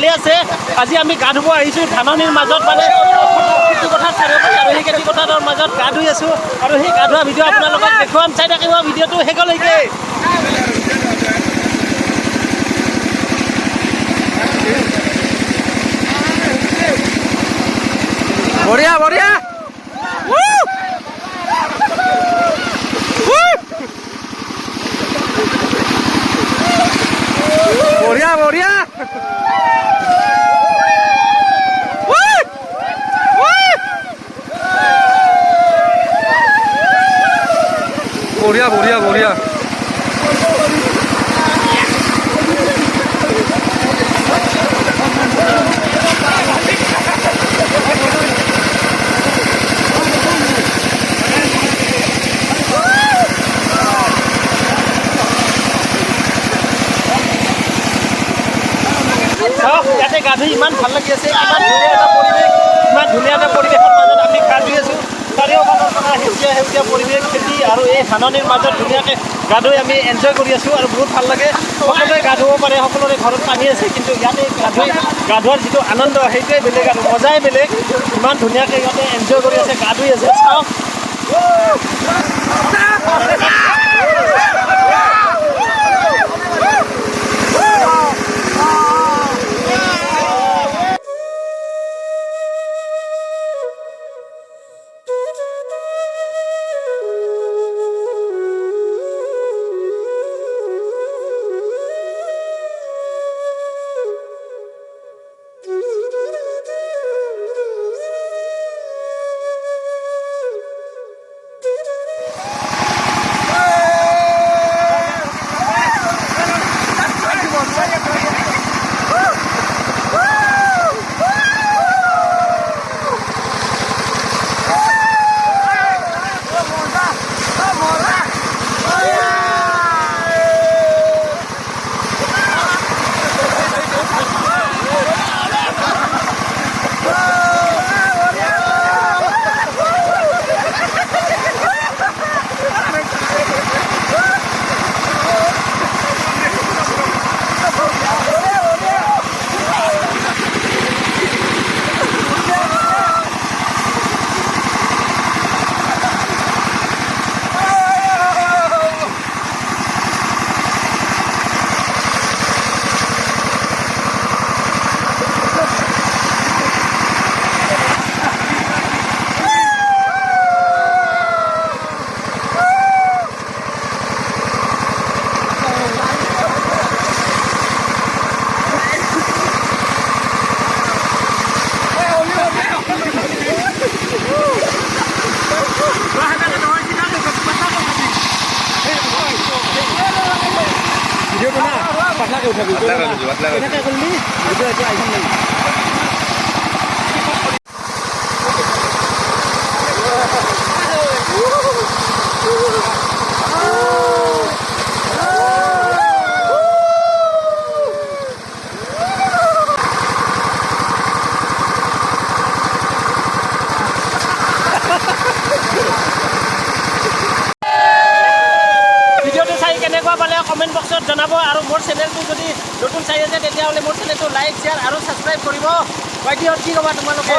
ভালে আছে। আজি আমি গা ধুব আহিছোঁ ধাননিৰ মাজত, মানে খেতি পথাৰ চাৰিওফালে, আৰু সেই খেতি পথাৰৰ মাজত গা ধুই আছোঁ। আৰু সেই গা ধোৱা ভিডিঅ' আপোনালোকক দেখুৱাম, চাই থাকিব ভিডিঅ'টো শেষলৈকে। বঢ়িয়া বঢ়িয়া বঢ়িয়া বঢ়িয়া বঢ়িয়া বঢ়িয়া বঢ়িয়া ইয়াতে গা ধুই ইমান ভাল লাগি আছে, ইমান ধুনীয়া এটা পৰিৱেশৰ মাজত আমি গা ধুই আছোঁ। চাৰিওফালৰ পৰা সেউজীয়া সেউজীয়া পৰিৱেশ, খেতি আৰু এই ধাননিৰ মাজত ধুনীয়াকৈ গা ধুই আমি এনজয় কৰি আছোঁ আৰু বহুত ভাল লাগে। সকলোৱে গা ধুব পাৰে, সকলোৰে ঘৰত পানী আছে, কিন্তু ইয়াতে গা ধোৱাৰ যিটো আনন্দ সেইটোৱে বেলেগ আৰু মজাই বেলেগ। ইমান ধুনীয়াকৈ ইয়াতে এনজয় কৰি আছে, গা ধুই আছে, চাওক। কমেণ্ট বক্সত জনাব, আৰু মোৰ চেনেলটো যদি নতুন চাই আছে তেতিয়াহ'লে মোৰ চেনেলটো লাইক, শ্বেয়াৰ আৰু ছাবস্ক্ৰাইব কৰিব। বাইদেউহঁত কি ক'বা তোমালোকে?